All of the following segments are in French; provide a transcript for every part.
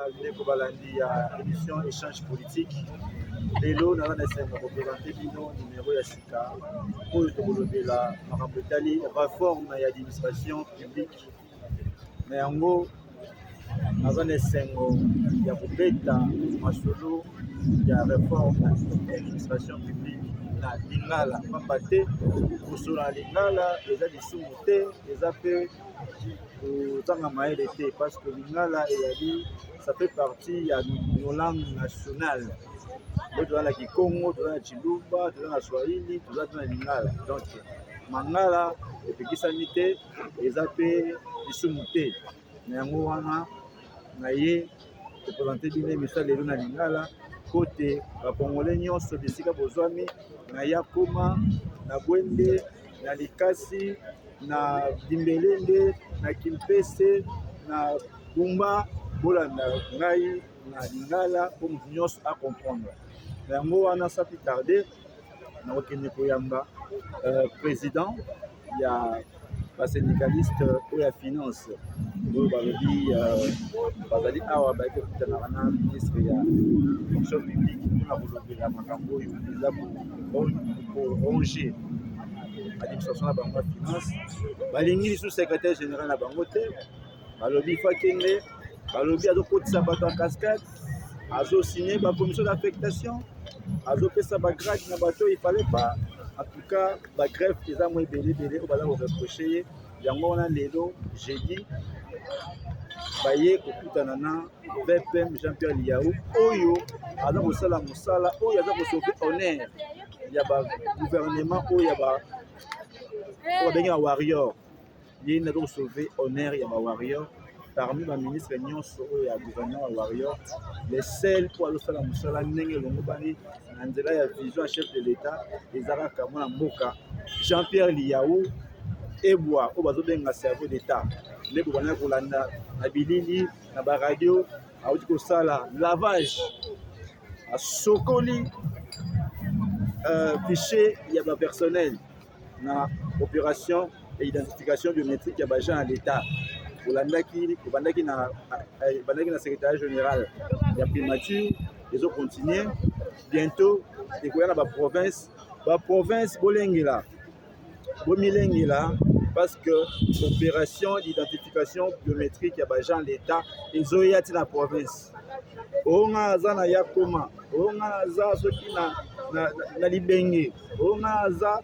ndeko balandi ya émission échange politique lelo naza na esenga koprésente bino numéro ya sika oyo tokolobela makambo etali réforme ya administration publique na yango naza na esengo ya kobeta masolo ya réforme ya administration publique na lingala pamba te kosolo na lingala eza lisumu te eza mpe kozanga mayele te parce que lingala eyali ça fait partie ya nos langues nationales. Toza na Kikongo, toza na Chiluba, toza na Swahili, toza na lingala. Donc mangala epekisami te eza mpe lisumu te na yango wana na ye toprésente bino émission lelo na lingala kote bakongole nyonso bisika bozwami na yakoma na bwende na likasi na dimbelende na kimpese na bumba bolanda ngai na lingala po motu nyonso acomprendre na yango wana sans plus tarder nakokende koyamba président ya basyndicaliste oyo ya finance oyo balobi bazali awa bayaki kokutanaka na ministre ya fonction publique mpona kolobela makambo oyo eza koronge administration na bango ya finance balingi lisusu secrétaire général na bango te balobi fakenge balobi azokotisa bato ya cascade azosigne bacommission d'affectation azopesa bagrade na bato oyo ifale pas en tout cas bagrève eza mo ebele oyo baza koreproche ye yango wana lelo jeudi baye kokutana na VPM Jean-Pierre Liaou oyo aza kosala mosala oyo aza kosauve honneur ya bagouvernement oyo ya babengi bawarrior ye aza kosauve honneur ya bawarrior parmi baministre nyonso oyo ya gouvernement ya warrior les seuls po azosala mosala ndenge elongo bani na nzela ya vision ya chef de l'état eza kaka mwana mboka Jean-Pierre Liaou ebwa oyo bazobenga cerveau d'état nde bobandaki kolanda na bilili na baradio auti kosala lavage asokoli fichier ya bapersonnel na opération et identification biométrique ya bagent ya l'état obandaki na secrétaire général ya primature ezocontinue bientôt ekoya na baprovince bolengela bomilengela parce que opération d'identification biométrique ya bagent l'état ezoya ti na province onga aza na yakoma onga aza soki na libenge onga aza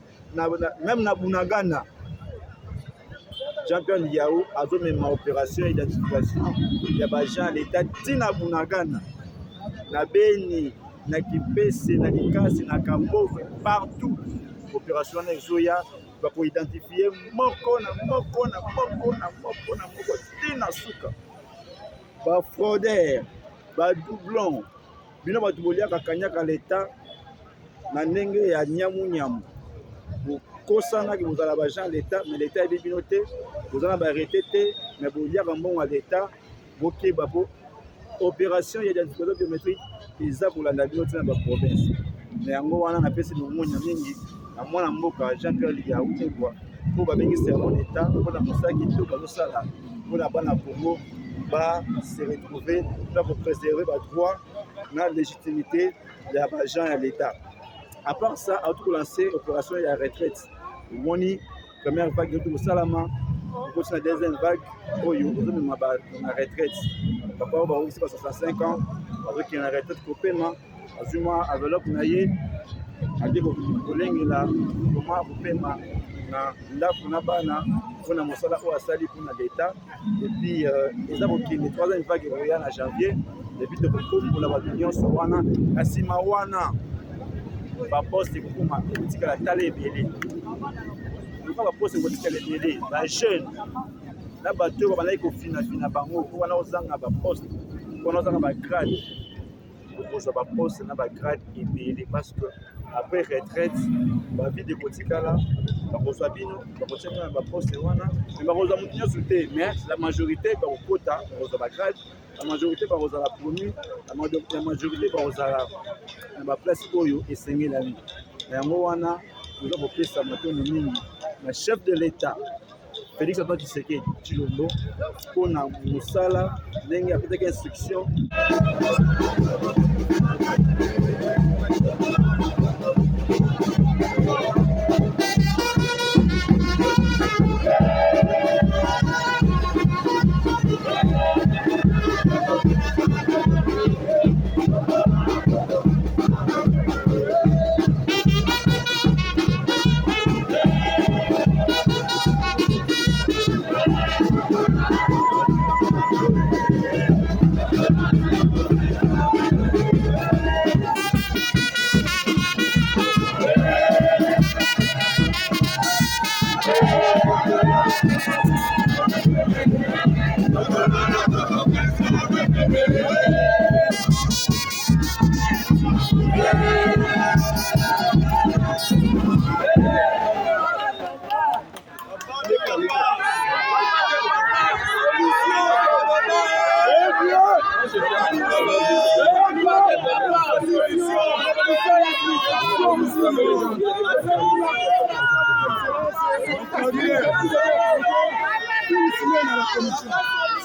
même na bunagana Jean-Pierre Liaou azomema opération identification ya bagent l'état tina bunagana na Beni na Kipese na Likasi na Kambove partout opération na ezoya bakoidentifie moko tina suka bafraudeur badoublon bino bato boliaka kanyaka l'état na ndenge ya nyamunyamu bokosanaki bozala bagent l'état mais l'état yebi bino te boza na barete te mais boliaka mbongo ya l'état bokeba po opération ya identification biométrique eza kolanda bino te na baprovince na yango wana napesi longonya mingi na mwana mboka Jean-Pierre Liaou ebwa po babengi cerveau d'état mpona mosaki to bazosala mpona bana Congo se retrouver mpona kopréserver badroit na légitimité ya bagent ya l'état. À part ça, a tout lancé opération ya retraite. Omoni première vague de Salama, on la deuxième vague, oyo ozomema na retraite. Papa oyo baokisi ba 65 ans, azoki na retraite kopema, azuma enveloppe na ye, ade kolengela koma kopema na ndako na bana mpona mosala oyo asali mpona l'état. Et puis eza kokende troisième vague ekoya na janvier, depuis tokokombola bato nyonso wana na nsima wana baposte ekokoma ekotikala tala ebele loka baposte ekotikala ebele bajeune na bato oyo babandaki kofinafina bango po wana ozanga baposte po wana ozanga bagrade okozwa baposte na bagrade ebele parce que après retraite bavide ekotikala bakozwa bino bakotia bino na baposte wana me bakozwa motu nyonso te mais la majorité bakokota bakozwa bagrade la majorité bakozala promu la majorité bakozala na baplace oyo esengelami na yango wana toza kopesa matono mingi na chef de l'état Félix Antoine Tshisekedi Tshilombo mpona mosala ndenge apesaki instruction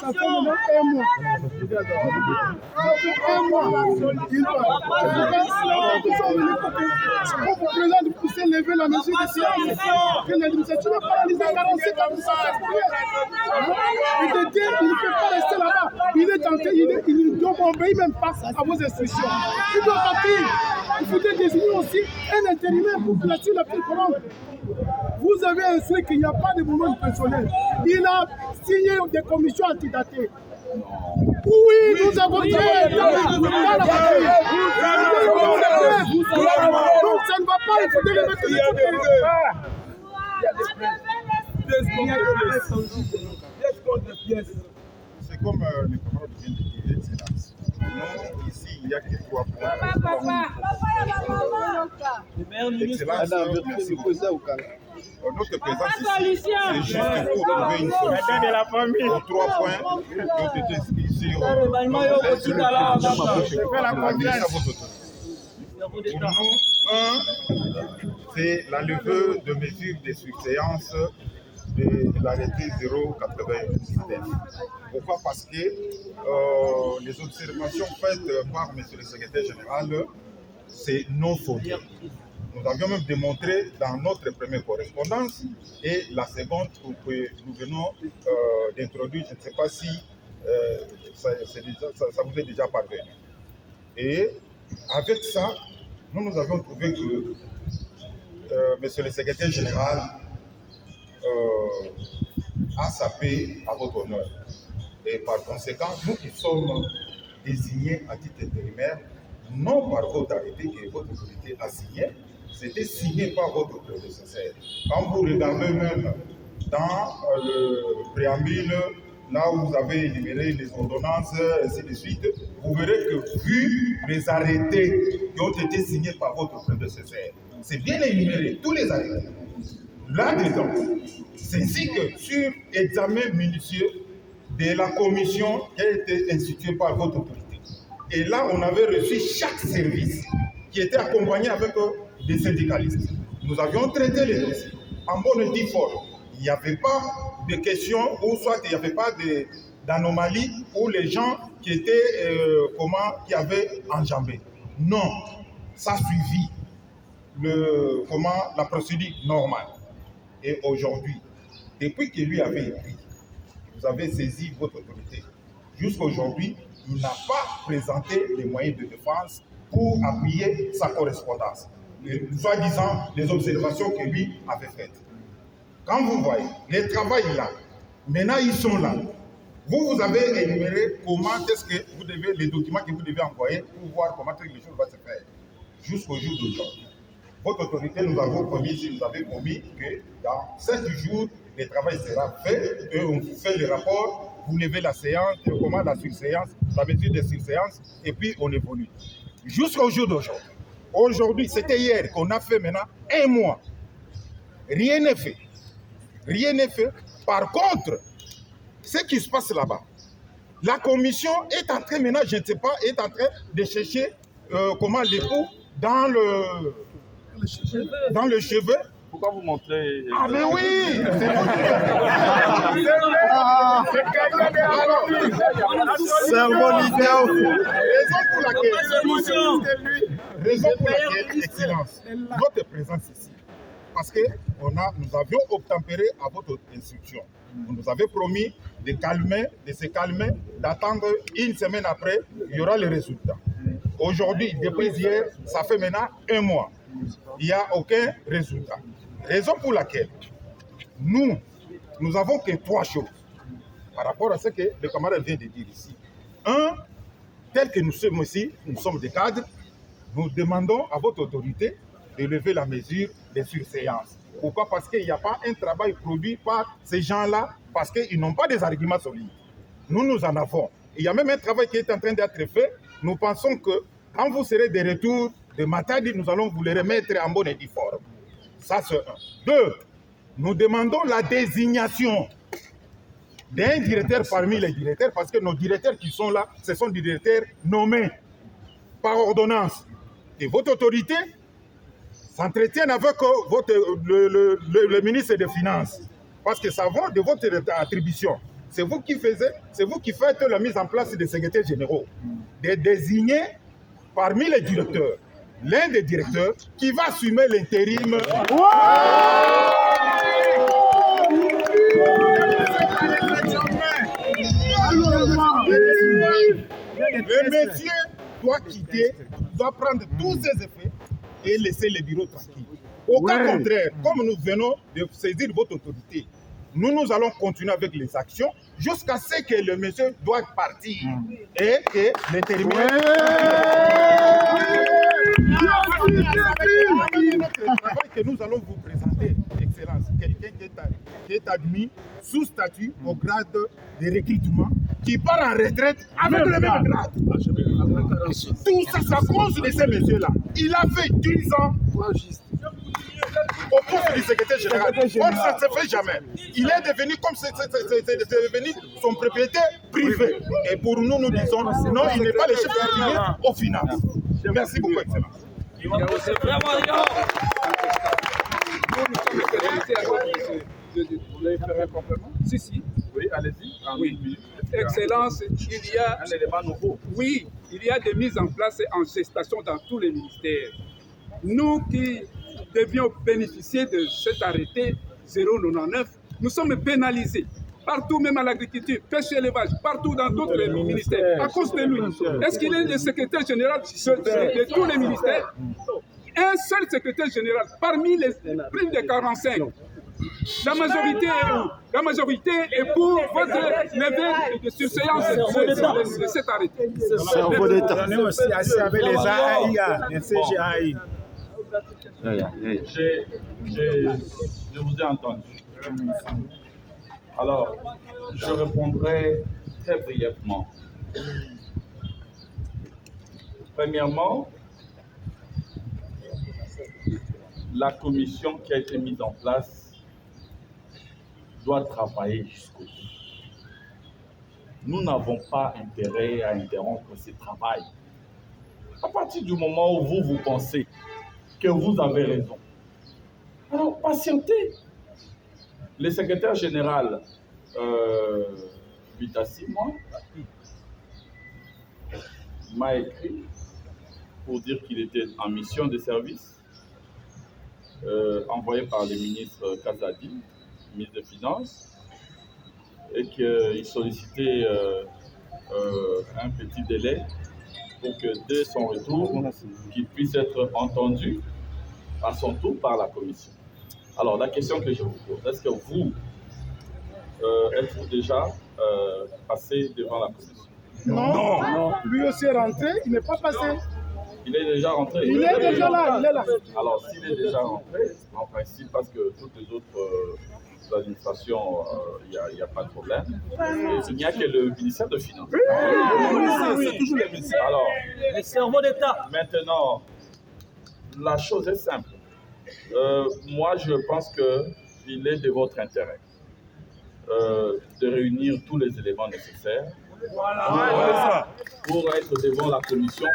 Ça fait maintenant un mois. Pour président de pousser lever la mesure de silence, que l'administration a paralysé 47 ans de sa et de dire qu'il ne peut pas rester là-bas. Il est tenté, il ne doit obéir même pas à vos instructions. Il doit partir. Il faudrait désigner aussi un intérimaire pour placer la paix courante. Vous avez instruit qu'il n'y a pas de mouvement personnel. Il a signé des commissions antidatées. Oui, nous avons créé dans la patrie. Donc ça ne va pas, il faudrait le mettre de côté. C'est comme les camarades viennent de dire, Excellence. Nous, ici, il n'y a que 3 points. Excellence, merci beaucoup. Notre présence ici, c'est juste pour trouver une solution de la famille aux 3 points qui ont été inscrits sur Pour nous, c'est la levée de mesures de surséance de l'arrêté 099. Pourquoi? Parce que les observations faites par M. le secrétaire général, c'est non fondé. Nous avions même démontré dans notre première correspondance et la seconde que nous venons d'introduire, je ne sais pas si ça vous est déjà parvenu. Et avec ça, nous avions trouvé que Monsieur le secrétaire général a sapé à votre honneur. Et par conséquent, nous qui sommes désignés à titre intérimaire, non par votre arrêté que votre autorité a signé, c'était signé par votre prédécesseur. Quand vous regardez même dans le préambule, là où vous avez énuméré les ordonnances, ainsi de suite, vous verrez que vu les arrêtés qui ont été signés par votre prédécesseur, c'est bien énuméré, tous les arrêtés. Là-dedans, c'est ainsi que sur examen minutieux de la commission qui a été instituée par votre autorité. Et là, on avait reçu chaque service qui était accompagné avec des syndicalistes. Nous avions traité les dossiers en bonne et due forme. Il n'y avait pas de questions ou soit il n'y avait pas d'anomalie où les gens qui étaient qui avaient enjambé. Non, ça suivit la procédure normale. Et aujourd'hui, depuis que lui avait écrit, vous avez saisi votre autorité. Jusqu'à aujourd'hui, il n'a pas présenté les moyens de défense pour appuyer sa correspondance. Soi-disant, les observations que lui avait faites. Quand vous voyez, les travails là, maintenant ils sont là. Vous avez énuméré comment est-ce que vous devez, les documents que vous devez envoyer pour voir comment les choses vont se faire. Jusqu'au jour d'aujourd'hui. Votre autorité nous avez promis que dans 7 jours, le travail sera fait et on vous fait le rapport, vous levez la séance, comment la surséance, la mesure de surséance, et puis on évolue. Jusqu'au jour d'aujourd'hui. Aujourd'hui, c'était hier qu'on a fait maintenant 1 mois. Rien n'est fait. Rien n'est fait. Par contre, ce qui se passe là-bas, la commission est en train maintenant, je ne sais pas, est en train de chercher comment l'époux dans le cheveu Pourquoi vous montrez... Ah mais oui. Raison pour laquelle, Excellence, notre présence ici, parce que nous avions obtempéré à votre instruction. Vous nous avez promis de se calmer, d'attendre une semaine après, il y aura le résultat. Aujourd'hui, depuis hier, ça fait maintenant 1 mois. Il n'y a aucun résultat. Raison pour laquelle nous avons que 3 choses par rapport à ce que le camarade vient de dire ici. Un, tel que nous sommes ici, nous sommes des cadres, nous demandons à votre autorité de lever la mesure de surséance. Pourquoi? Parce qu'il n'y a pas un travail produit par ces gens-là, parce qu'ils n'ont pas des arguments solides. Nous en avons. Il y a même un travail qui est en train d'être fait. Nous pensons que quand vous serez de retour de Matadi, nous allons vous les remettre en bonne et due forme. Ça, c'est un. 2, nous demandons la désignation d'un directeur parmi les directeurs, parce que nos directeurs qui sont là, ce sont des directeurs nommés par ordonnance. Et votre autorité s'entretienne avec le ministre des Finances, parce que ça va de votre attribution. C'est vous qui faites la mise en place des secrétaires généraux, de désigner parmi les directeurs l'un des directeurs qui va assumer l'intérim. Le monsieur doit quitter, doit prendre tous ses effets et laisser le bureau tranquille. Au cas contraire, comme nous venons de saisir votre autorité, nous allons continuer avec les actions jusqu'à ce que le monsieur doit partir et que l'intérim. Que nous allons vous présenter, Excellence, quelqu'un qui est admis sous statut au grade de recrutement, qui part en retraite avec le même grade. Tout ça, c'est à cause de ces messieurs-là. Il a fait 10 ans au poste du secrétaire général. Ça ne se fait jamais. Il est devenu comme c'est devenu son propriétaire privé. Et pour nous, nous disons non, il n'est pas le chef de cabinet aux finances. Merci beaucoup, Excellence. Vous voulez faire un complément? Si. Oui, allez-y. Oui. Excellence, il y a un élément nouveau. Oui, il y a des mises en place en gestation dans tous les ministères. Nous qui devions bénéficier de cet arrêté 099, nous sommes pénalisés. Partout, même à l'agriculture, pêche et élevage, partout dans d'autres ministères, à cause de lui. Est-ce qu'il est le secrétaire général de tous les ministères? Un seul secrétaire général parmi les plus de 45. La majorité est pour votre levée de surséance de cet arrêté. C'est un peu d'État. On est aussi assis avec les AIA, les CGAI. Je vous ai entendu. Alors, je répondrai très brièvement. Premièrement, la commission qui a été mise en place doit travailler jusqu'au bout. Nous n'avons pas intérêt à interrompre ce travail. À partir du moment où vous pensez que vous avez raison, alors patientez. Le secrétaire général Vitassi, moi, m'a écrit pour dire qu'il était en mission de service, envoyé par le ministre Kazadi, ministre des Finances, et qu'il sollicitait un petit délai pour que dès son retour, qu'il puisse être entendu à son tour par la commission. Alors, la question que je vous pose, est-ce que vous êtes-vous déjà passé devant la commission? Non. Lui aussi est rentré, il n'est pas passé. Il est déjà rentré? Il est déjà là, il est là. Alors, s'il est déjà rentré, en principe, parce que toutes les autres administrations, il n'y a pas de problème, il n'y a que le ministère de Finances. Oui, c'est toujours le ministère. Alors, le cerveau d'État. Maintenant, la chose est simple. Moi, je pense qu'il est de votre intérêt de réunir tous les éléments nécessaires pour être devant la commission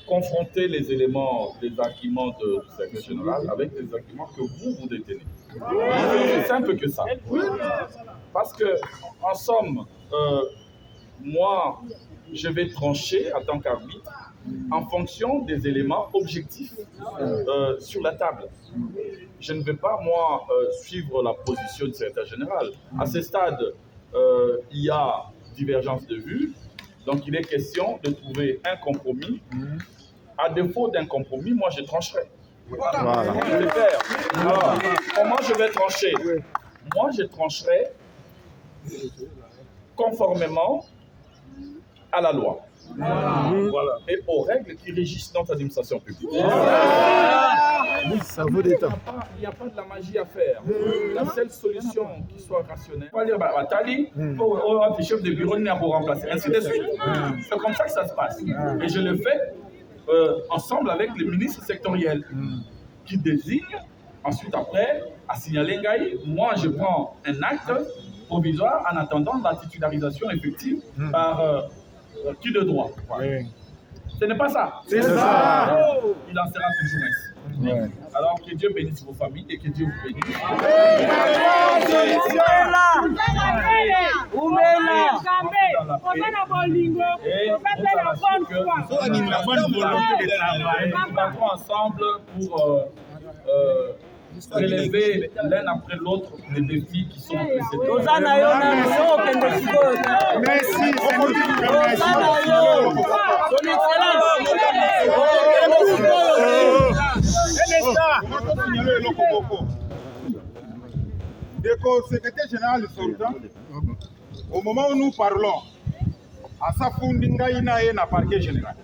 confronter les éléments, les arguments du secrétaire général avec les arguments que vous détenez. C'est simple que ça. Parce que, en somme, moi, je vais trancher en tant qu'arbitre en fonction des éléments objectifs sur la table. Je ne vais pas, moi, suivre la position du secrétaire général. À ce stade, il y a divergence de vues, donc il est question de trouver un compromis. À défaut d'un compromis, moi, je trancherai. Voilà. Alors, comment je vais trancher? Moi, je trancherai conformément à la loi. Voilà. Et aux règles qui régissent notre administration publique. Ça vaut des temps. Il n'y a pas de la magie à faire. La seule solution qui soit rationnelle, on va dire, Tali, le chef de bureau n'est pas pour remplacer, ainsi de suite. C'est comme ça que ça se passe. Et je le fais ensemble avec les ministres sectoriels qui désignent, ensuite après, à signaler Ngaï, moi je prends un acte provisoire en attendant la titularisation effective par qui de droit. Ce n'est pas ça. C'est ça. Il en sera toujours ainsi. Alors que Dieu bénisse vos familles et que Dieu vous bénisse. Nous battons ensemble pour relever l'un après l'autre les défis qui sont précédents. Merci. Secrétaire général sortant, au moment où nous parlons, à Safundinga Inae parquet général.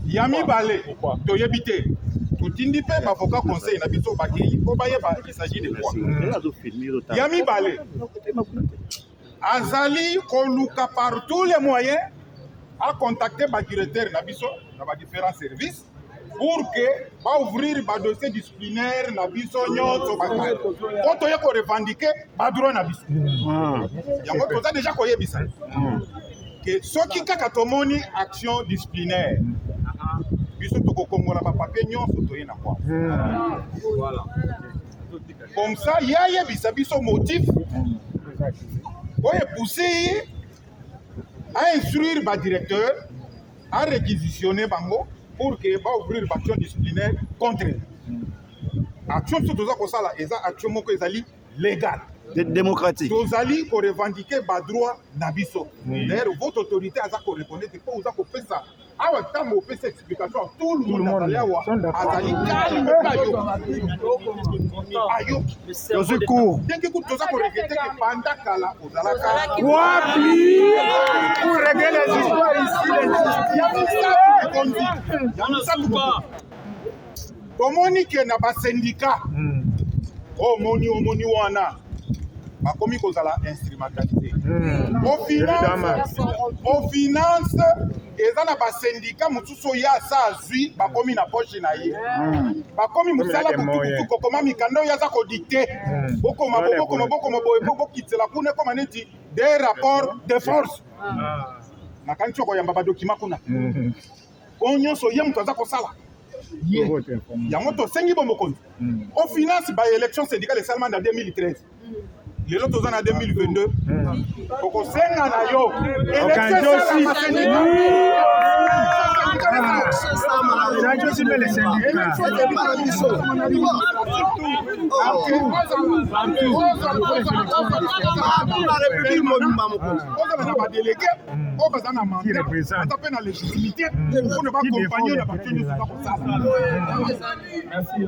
Yami Balé, Toyebite, tout indipe avocat conseil n'habite pas qu'il s'agit de quoi. Yami Balé, Azali, Koluka par tous les moyens, a contacté le directeur Nabiso dans différents services pour que va ouvrir le dossier disciplinaire Nabiso Nyonso. Quand on a revendiqué, pas droit Nabiso. Il y a déjà qu'on y que ce qui a tomoni action disciplinaire. Comme ça, il y a un motif pour pousser à instruire le directeur, à réquisitionner Bango pour qu'il va ouvrir l'action disciplinaire contre eux. Action surtout ça, c'est action légale. Démocratique. Vous allez revendiquer le droit Nabiso. D'ailleurs, votre autorité a reconnaître que vous avez fait ça. Alors, quand vous faites cette explication, tout le monde Je suis court. Dès que vous avez que pendant Kala, vous Pour régler les histoires ici, comment on dit que n'a pas syndicat? Oh, moni wana. Comme il a instrumentalisé. Au finance, et ça n'a pas syndicat, Moutousso ya sa zui, comme il a poché na ye. Comme il m'a sala pour comment Mikando ya sa dicté. Beaucoup quitter la cour comme on dit des rapports de force. Na quand tu as un document qu'on a. On y a so yam toza ko sala. Yamoto sengi bomoko. Au finance, by élection syndicale seulement en 2013. Les autres en 2022. Au Sénat, merci.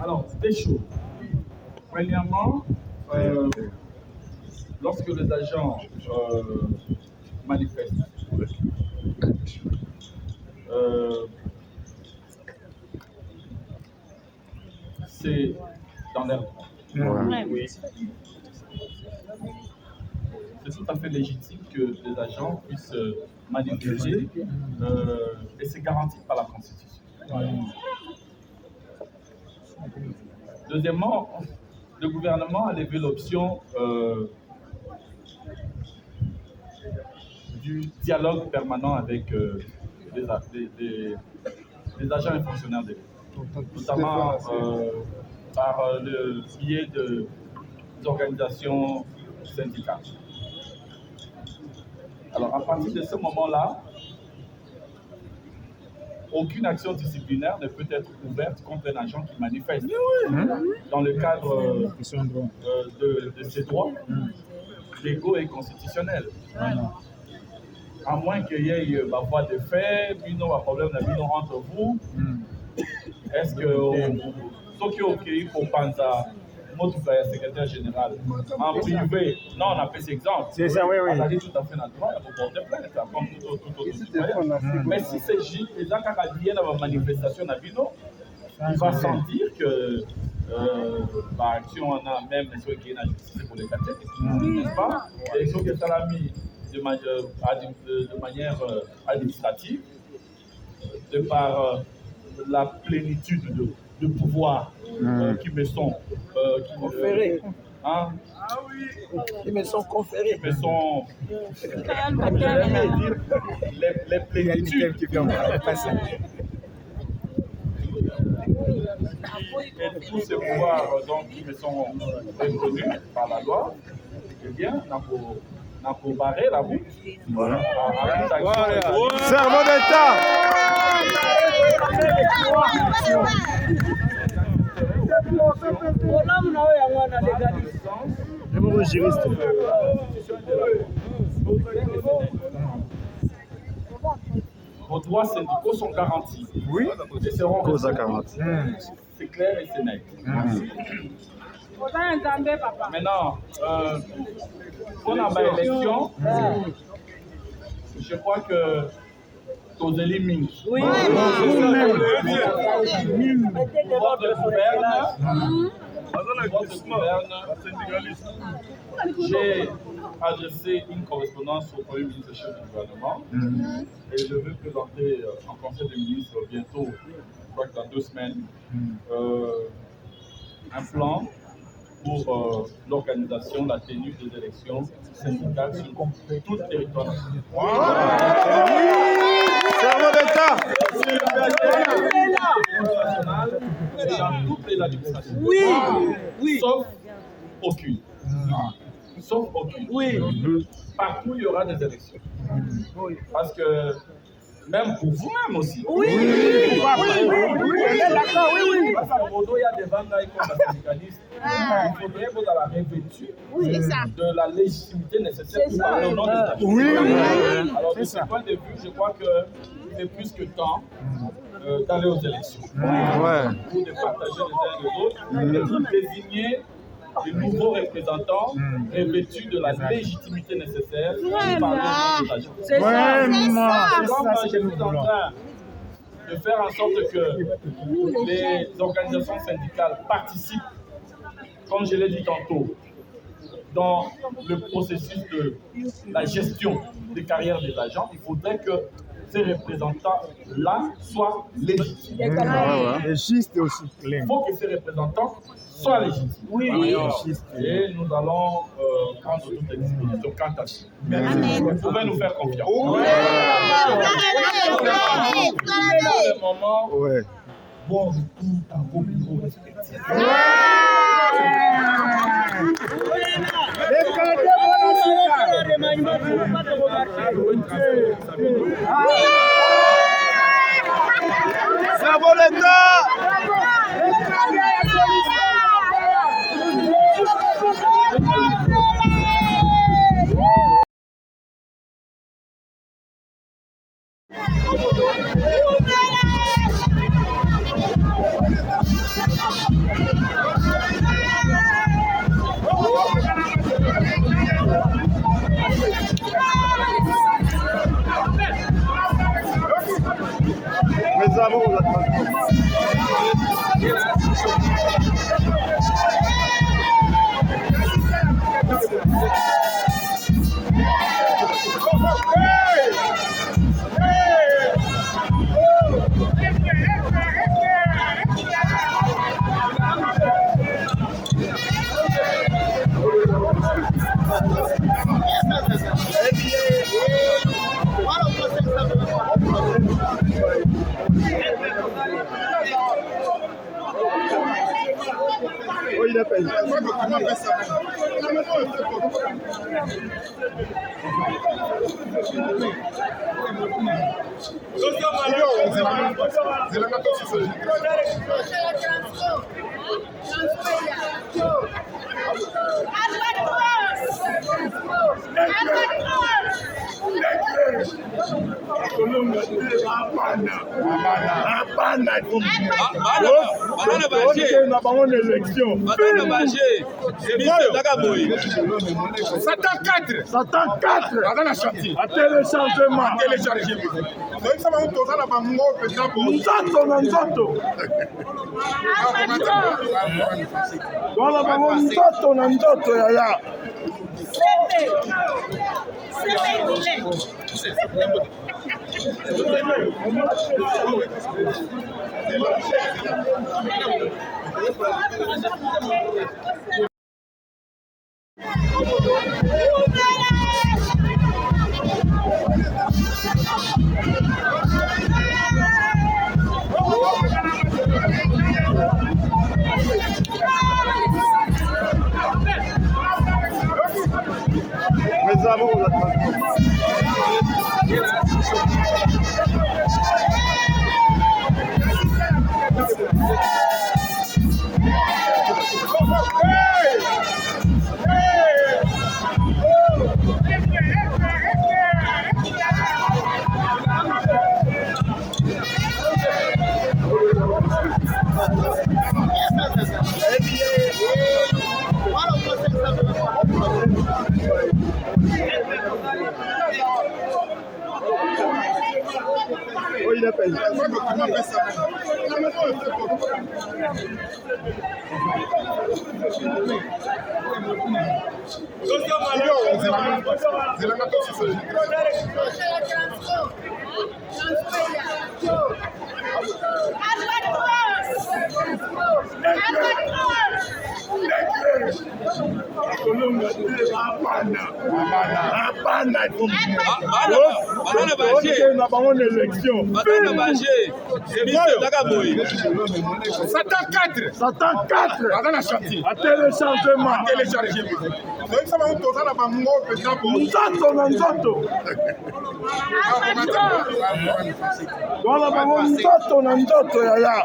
Alors, deux choses. Premièrement, lorsque les agents manifestent, c'est dans leur droit. Oui. C'est tout à fait légitime que les agents puissent manifester et c'est garanti par la Constitution. Deuxièmement, le gouvernement a levé l'option du dialogue permanent avec des agents et fonctionnaires de l'État, notamment par le biais des organisations syndicales. Alors, à partir de ce moment-là, aucune action disciplinaire ne peut être ouverte contre un agent qui manifeste dans le cadre de ses droits légaux et constitutionnels. À moins qu'il y ait ma voix de fait, puis non, un problème entre vous. Est-ce que ce qui est OK pour Panza, notre secrétaire général, en privé, non, on a fait cet exemple. C'est ça, oui. On a dit tout à fait naturel, il faut porter plainte, comme tout autre citoyen. Mais si c'est juste les gens qui viennent à la manifestation à Bino, il va sentir que par action, on a même les gens qui sont en justice pour les quartiers, n'est-ce pas? Et il faut que ça l'a mis de manière administrative, de par la plénitude de pouvoir qui me sont conférés. Qui me sont conférés. Qui me sont les plénitudes qui viennent passer. Et tous ces pouvoirs donc, qui me sont reconnus par la loi, eh bien, on a pour barrer la route. Voilà. Serment d'État! Je me juriste. Vos droits syndicaux sont garantis. Oui. Ils seront cause à 40. C'est clair et c'est net. Maintenant, on a ma élection. Je crois que Tozeli Ming. Oui. J'ai adressé une correspondance au Premier ministre chef du gouvernement et je vais présenter en Conseil des ministres bientôt, je crois que dans 2 semaines, un plan pour l'organisation, la tenue des élections syndicales sur tout le territoire national. Serment d'État! Dans toutes les administrations. Oui. Sauf aucune. Sauf aucune. Oui. Partout, il y aura des élections. Parce que même pour vous-même aussi. Oui. D'accord, oui. Parce qu'à Bordeaux, il y a des vandailles comme la syndicaliste. Il faudrait que vous ayez revêtu de la légitimité nécessaire pour parler au nom des agents. Oui. Alors, de ce point de vue, je crois que c'est plus que temps d'aller aux élections. Pour de partager les uns les autres et pour désigner de nouveaux représentants revêtus de la légitimité nécessaire pour parler au nom des agents. C'est ça. Comme je suis en train de faire en sorte que les organisations syndicales participent, comme je l'ai dit tantôt, dans le processus de la gestion des carrières des agents, il faudrait que ces représentants-là soient légitimes. Légiste aussi. Il faut que ces représentants soient légitimes. Oui. Et nous allons prendre toutes les dispositions quant à ça. Vous pouvez nous faire confiance. Dans le moment, bon retour à vos bureaux respectifs. Serment d'État! Nous avons la Nzoto na nzoto yaya. Nzoto na nzoto yaya.